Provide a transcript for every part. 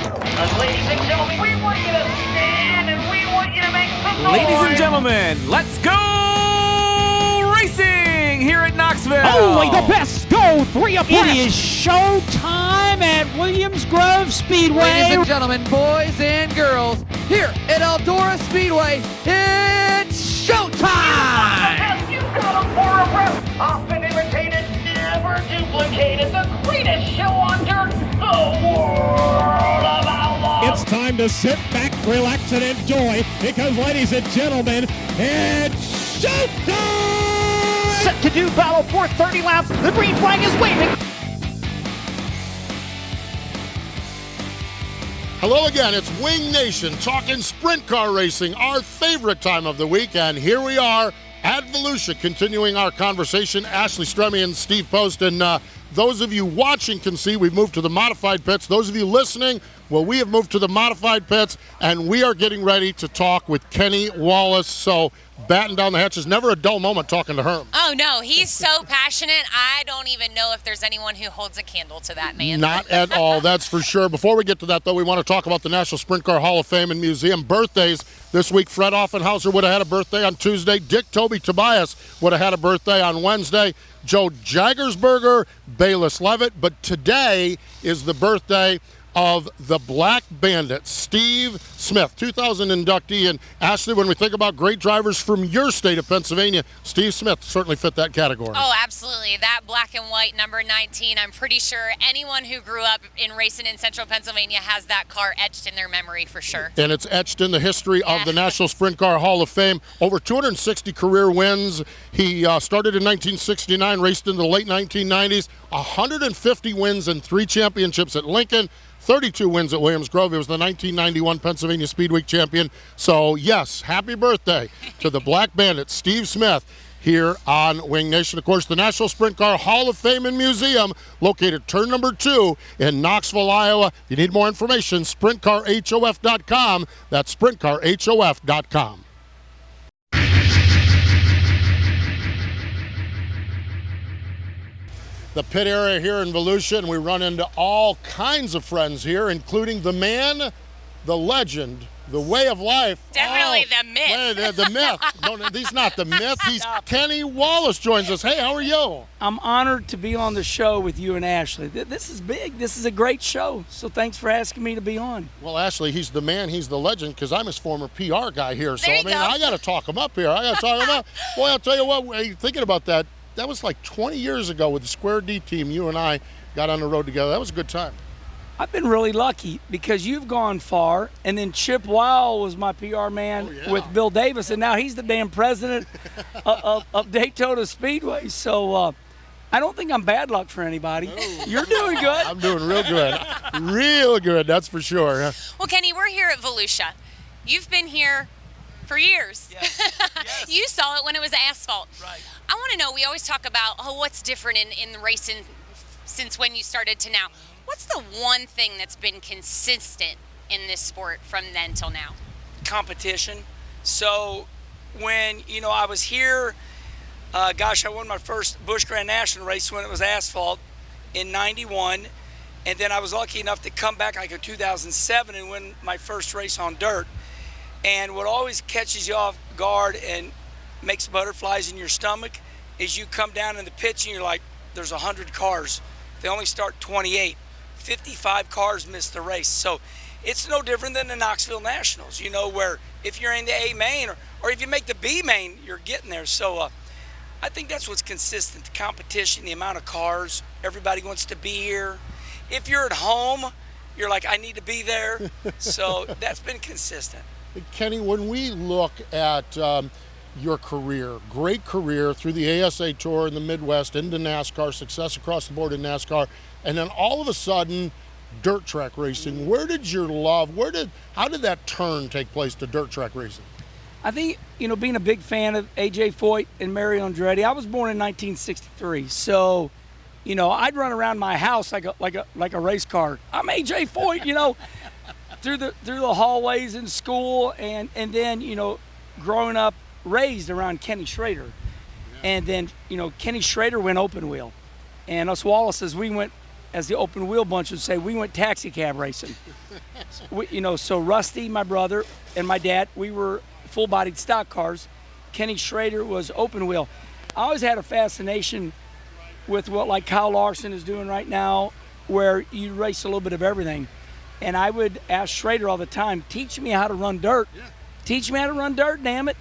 Ladies and gentlemen, we want you to stand and we want you to make some noise. Ladies and gentlemen, let's go racing here at Knoxville. Only the best go 3 abreast. It is show time at Williams Grove Speedway. Ladies and gentlemen, boys and girls, here at Eldora Speedway, it's showtime! You got them for a breath. Often imitated, never duplicated. The greatest show on dirt, the world of outlaws. It's time to sit back, relax, and enjoy because, ladies and gentlemen, it's showtime! Set to do battle for 30 laps. The green flag is waving. Hello again, it's Wing Nation talking sprint car racing, our favorite time of the week, and here we are at Volusia continuing our conversation. Ashley Stremme and Steve Post, and those of you watching can see we've moved to the modified pits. Those of you listening, well, we have moved to the modified pits, and we are getting ready to talk with Kenny Wallace. So, batten down the hatches. Never a dull moment talking to Herm. Oh, no, he's so passionate. I don't even know if there's anyone who holds a candle to that man. Not at all, that's for sure. Before we get to that, though, we want to talk about the National Sprint Car Hall of Fame and Museum birthdays this week. Fred Offenhauser would have had a birthday on Tuesday. Dick Toby Tobias would have had a birthday on Wednesday. Joe Jagersberger, Bayless Levitt. But today is the birthday of the Black Bandit, Steve Smith, 2000 inductee. And Ashley, when we think about great drivers from your state of Pennsylvania, Steve Smith certainly fit that category. Oh, absolutely. That black and white number 19, I'm pretty sure anyone who grew up in racing in central Pennsylvania has that car etched in their memory for sure. And it's etched in the history of the National Sprint Car Hall of Fame. Over 260 career wins. He started in 1969, raced in the late 1990s, 150 wins and 3 championships at Lincoln. 32 wins at Williams Grove. He was the 1991 Pennsylvania Speedway champion. So, yes, happy birthday to the Black Bandit, Steve Smith, here on Wing Nation. Of course, the National Sprint Car Hall of Fame and Museum, located turn number 2 in Knoxville, Iowa. If you need more information, sprintcarhof.com. That's sprintcarhof.com. The pit area here in Volusia, and we run into all kinds of friends here, including the man, the legend, the way of life. Definitely the myth. The myth. No, he's not the myth. He's Kenny Wallace joins us. Hey, how are you? I'm honored to be on the show with you and Ashley. This is big. This is a great show. So thanks for asking me to be on. Well, Ashley, he's the man, he's the legend, because I'm his former PR guy here. So, There you go. I got to talk him up here. I got to talk him up. Boy, I'll tell you what, thinking about that, that was like 20 years ago with the Square D team. You and I got on the road together. That was a good time. I've been really lucky because you've gone far, and then Chip Weil was my PR man with Bill Davis, and now he's the damn president of Daytona Speedway. So I don't think I'm bad luck for anybody. No. You're doing good. I'm doing real good. Real good, that's for sure. Well, Kenny, we're here at Volusia. You've been here for years. Yes. You saw it when it was asphalt. Right. I want to know, we always talk about, what's different in racing since when you started to now. What's the one thing that's been consistent in this sport from then till now? Competition. So when, I was here, I won my first Busch Grand National race when it was asphalt in 91. And then I was lucky enough to come back like in 2007 and win my first race on dirt. And what always catches you off guard and makes butterflies in your stomach is you come down in the pits and you're like, there's 100 cars. They only start 28. 55 cars miss the race. So it's no different than the Knoxville Nationals, where if you're in the A main or if you make the B main, you're getting there. So I think that's what's consistent, the competition, the amount of cars. Everybody wants to be here. If you're at home, you're like, I need to be there. So that's been consistent. Kenny, when we look at your career, great career through the ASA Tour in the Midwest, into NASCAR, success across the board in NASCAR, and then all of a sudden, dirt track racing. Where did your love, how did that turn take place to dirt track racing? I think, being a big fan of A.J. Foyt and Mario Andretti, I was born in 1963, so, I'd run around my house like a race car. I'm A.J. Foyt, through the hallways in school, and then, growing up, raised around Kenny Schrader. And then, Kenny Schrader went open wheel. And us Wallaces, we went as the open wheel bunch would say, we went taxi cab racing. So Rusty, my brother, and my dad, we were full-bodied stock cars. Kenny Schrader was open wheel. I always had a fascination with what like Kyle Larson is doing right now, where you race a little bit of everything. And I would ask Schrader all the time, teach me how to run dirt. Yeah. Teach me how to run dirt, damn it.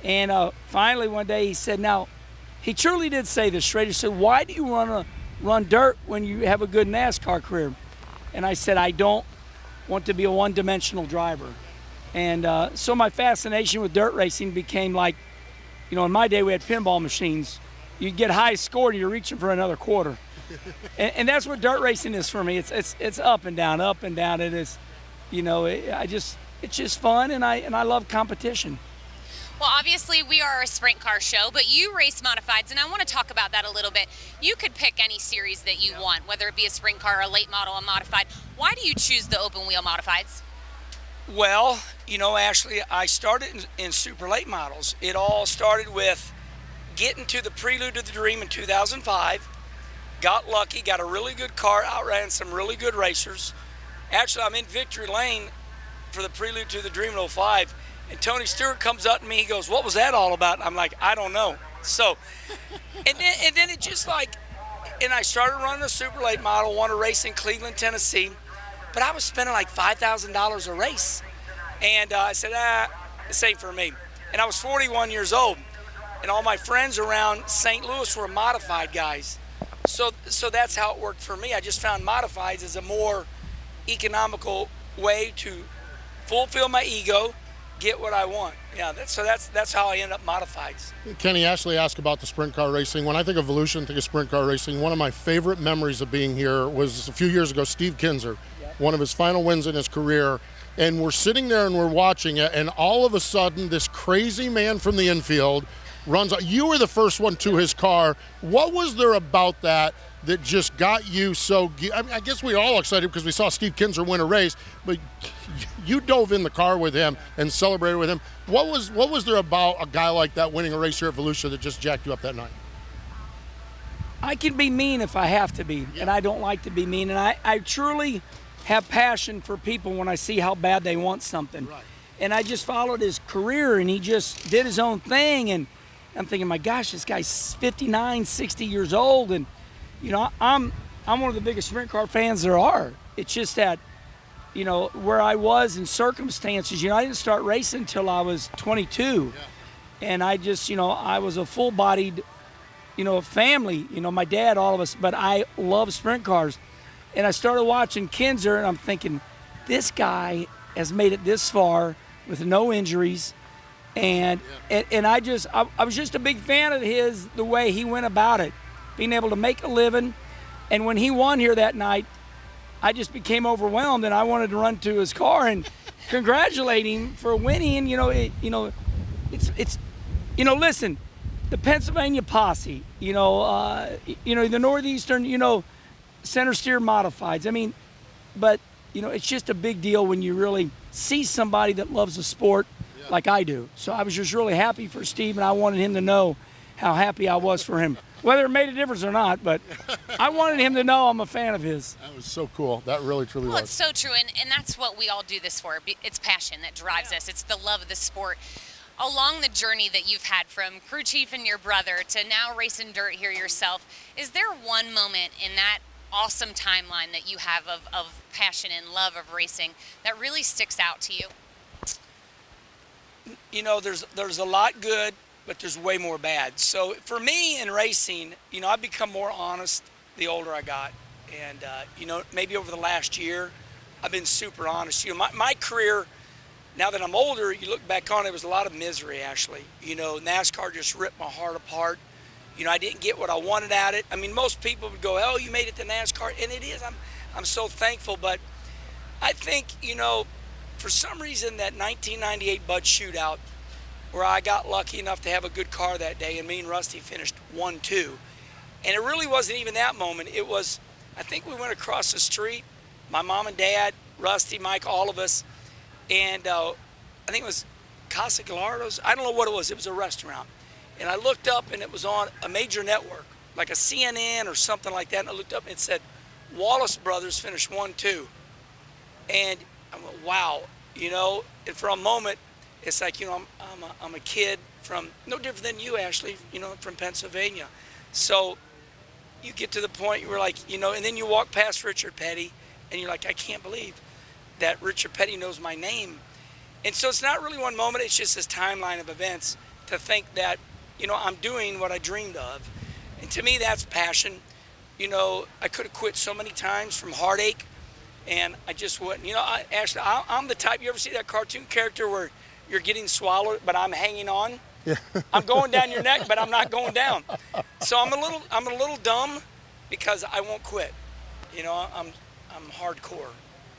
And finally one day he said, now, he truly did say this. Schrader said, why do you want to run dirt when you have a good NASCAR career? And I said, I don't want to be a one-dimensional driver. And so my fascination with dirt racing became like, in my day we had pinball machines. You'd get high score and you're reaching for another quarter. and that's what dirt racing is for me. It's up and down, up and down. It is, it's just fun, and I love competition. Well, obviously we are a sprint car show, but you race modifieds, and I want to talk about that a little bit. You could pick any series that you want, whether it be a sprint car, a late model, a modified. Why do you choose the open wheel modifieds? Well, Ashley, I started in super late models. It all started with getting to the Prelude to the Dream in 2005. Got lucky, got a really good car, outran some really good racers. Actually, I'm in Victory Lane for the Prelude to the Dream in 05, and Tony Stewart comes up to me, he goes, what was that all about? I'm like, I don't know. So, and then it just and I started running a super late model, won a race in Cleveland, Tennessee, but I was spending like $5,000 a race. And I said, this ain't for me. And I was 41 years old, and all my friends around St. Louis were modified guys. So that's how it worked for me. I just found modifieds as a more economical way to fulfill my ego, get what I want. Yeah, that's how I end up modifieds. Kenny, Ashley asked about the sprint car racing. When I think of Volusia and think of sprint car racing, one of my favorite memories of being here was a few years ago, Steve Kinser, one of his final wins in his career. And we're sitting there and we're watching it, and all of a sudden, this crazy man from the infield runs out. You were the first one to his car. What was there about that just got you so? I guess we were all excited because we saw Steve Kinser win a race, but you dove in the car with him and celebrated with him. What was there about a guy like that winning a race here at Volusia that just jacked you up that night? I can be mean if I have to be, and I don't like to be mean, and I truly have passion for people when I see how bad they want something. Right. And I just followed his career, and he just did his own thing, and I'm thinking, my gosh, this guy's 59, 60 years old, and I'm one of the biggest sprint car fans there are. It's just that, where I was in circumstances, I didn't start racing until I was 22. Yeah. And I just, I was a full-bodied, family, my dad, all of us, but I love sprint cars. And I started watching Kinser, and I'm thinking, this guy has made it this far with no injuries. And I was just a big fan of his, the way he went about it, being able to make a living. And when he won here that night, I just became overwhelmed, and I wanted to run to his car and congratulate him for winning. Listen, the Pennsylvania Posse, the Northeastern, center steer modifieds. But it's just a big deal when you really see somebody that loves the sport like I do. So I was just really happy for Steve, and I wanted him to know how happy I was for him. Whether it made a difference or not, but I wanted him to know I'm a fan of his. That was so cool. That really, truly was. Well, it's so true, and that's what we all do this for. It's passion that drives us. It's the love of the sport. Along the journey that you've had from crew chief and your brother to now racing dirt here yourself, is there one moment in that awesome timeline that you have of passion and love of racing that really sticks out to you? There's a lot good, but there's way more bad. So for me in racing, I've become more honest the older I got. And, maybe over the last year, I've been super honest. My career, now that I'm older, you look back on it, was a lot of misery, Ashley. NASCAR just ripped my heart apart. I didn't get what I wanted at it. Most people would go, oh, you made it to NASCAR, and it is. I'm so thankful, but I think, for some reason that 1998 Bud Shootout, where I got lucky enough to have a good car that day, and me and Rusty finished 1-2. And it really wasn't even that moment. It was, I think we went across the street, my mom and dad, Rusty, Mike, all of us, and I think it was Casa Gallardo's. I don't know what it was. It was a restaurant. And I looked up, and it was on a major network, like a CNN or something like that, and I looked up, and it said, Wallace brothers finished 1-2. And I went, wow, you know, and for a moment, it's like, you know, I'm a kid from, no different than you, Ashley, you know, from Pennsylvania. So you get to the point where, like, you know, and then you walk past Richard Petty, and you're like, I can't believe that Richard Petty knows my name. And so it's not really one moment, it's just this timeline of events to think that, you know, I'm doing what I dreamed of. And to me, that's passion. You know, I could have quit so many times from heartache, and I just wouldn't. You know, Ashley, I'm the type, you ever see that cartoon character where you're getting swallowed, but I'm hanging on? Yeah. I'm going down your neck, but I'm not going down. So I'm a little dumb because I won't quit. You know, I'm hardcore.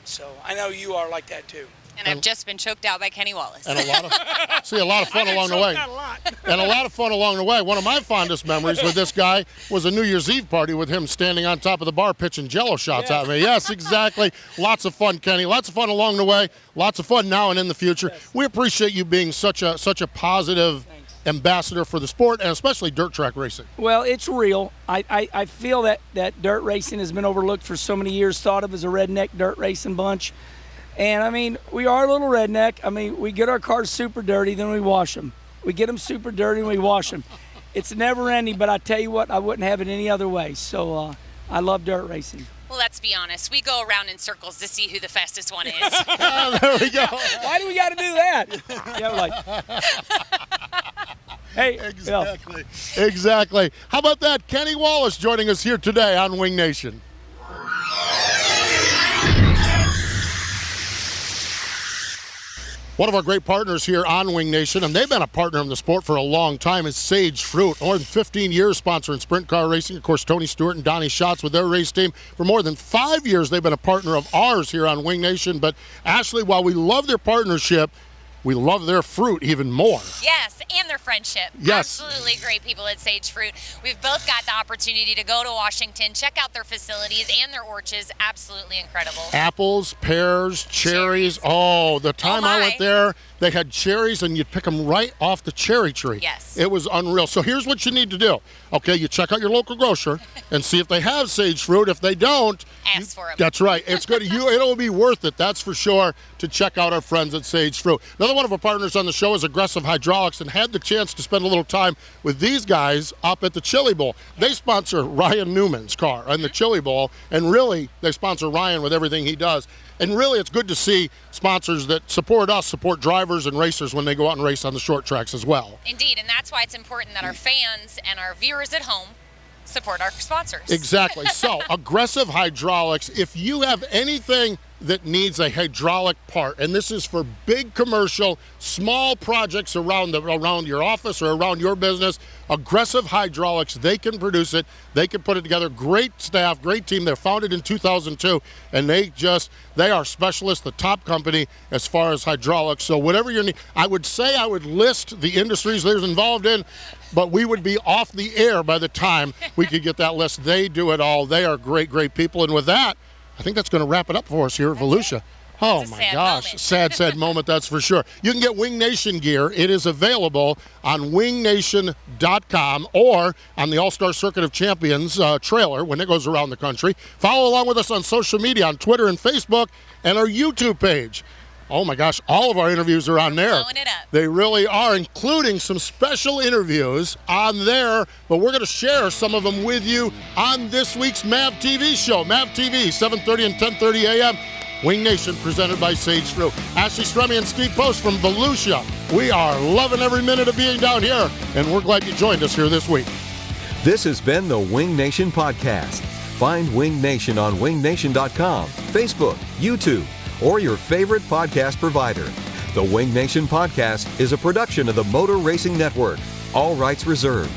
So I know you are like that too. And I've just been choked out by Kenny Wallace. And a lot of fun along the way. And a lot of fun along the way. One of my fondest memories with this guy was a New Year's Eve party with him standing on top of the bar pitching Jello shots at me. Yes, exactly. Lots of fun, Kenny. Lots of fun along the way. Lots of fun now and in the future. Yes. We appreciate you being such a positive ambassador for the sport, and especially dirt track racing. Well, it's real. I feel that dirt racing has been overlooked for so many years, thought of as a redneck dirt racing bunch. And, I mean, we are a little redneck. I mean, we get our cars super dirty, then we wash them. We get them super dirty, and we wash them. It's never ending, but I tell you what, I wouldn't have it any other way. So I love dirt racing. Well, let's be honest. We go around in circles to see who the fastest one is. There we go. Why do we got to do that? Yeah, like, hey. Exactly. Exactly. How about that? Kenny Wallace joining us here today on Wing Nation. One of our great partners here on Wing Nation, and they've been a partner in the sport for a long time, is Sage Fruit. More than 15 years sponsoring sprint car racing. Of course, Tony Stewart and Donnie Schatz with their race team. For more than 5 years, they've been a partner of ours here on Wing Nation. But Ashley, while we love their partnership, we love their fruit even more. Yes, and their friendship. Yes. Absolutely great people at Sage Fruit. We've both got the opportunity to go to Washington, check out their facilities and their orchards. Absolutely incredible. Apples, pears, cherries. Oh, the time I went there, they had cherries, and you'd pick them right off the cherry tree. Yes. It was unreal. So here's what you need to do. Okay, you check out your local grocer and see if they have Sage Fruit. If they don't, ask for them. That's right. It's good. It'll be worth it, that's for sure, to check out our friends at Sage Fruit. Another one of our partners on the show is Aggressive Hydraulics, and had the chance to spend a little time with these guys up at the Chili Bowl. They sponsor Ryan Newman's car and the Chili Bowl, and really, they sponsor Ryan with everything he does. And really, it's good to see sponsors that support us, support drivers and racers when they go out and race on the short tracks as well. Indeed, and that's why it's important that our fans and our viewers at home support our sponsors. Exactly. So, Aggressive Hydraulics, if you have anything that needs a hydraulic part, and this is for big commercial, small projects around your office or around your business, Aggressive Hydraulics, they can produce it, they can put it together. Great staff, great team. They're founded in 2002, and they are specialists, the top company as far as hydraulics. So whatever you need, I would list the industries they're involved in, but we would be off the air by the time we could get that list. They do it all. They are great, great people. And with that, I think that's going to wrap it up for us here at Volusia. Oh my gosh, sad moment, that's for sure. You can get Wing Nation gear. It is available on wingnation.com or on the All-Star Circuit of Champions trailer when it goes around the country. Follow along with us on social media, on Twitter and Facebook, and our YouTube page. Oh my gosh, all of our interviews are on there. Blowing it up. They really are, including some special interviews on there, but we're going to share some of them with you on this week's MAV TV show. MAV TV, 7:30 and 10:30 a.m. Wing Nation, presented by Sage Fruit. Ashley Stremme and Steve Post from Volusia. We are loving every minute of being down here, and we're glad you joined us here this week. This has been the Wing Nation Podcast. Find Wing Nation on wingnation.com, Facebook, YouTube, or your favorite podcast provider. The Wing Nation Podcast is a production of the Motor Racing Network. All rights reserved.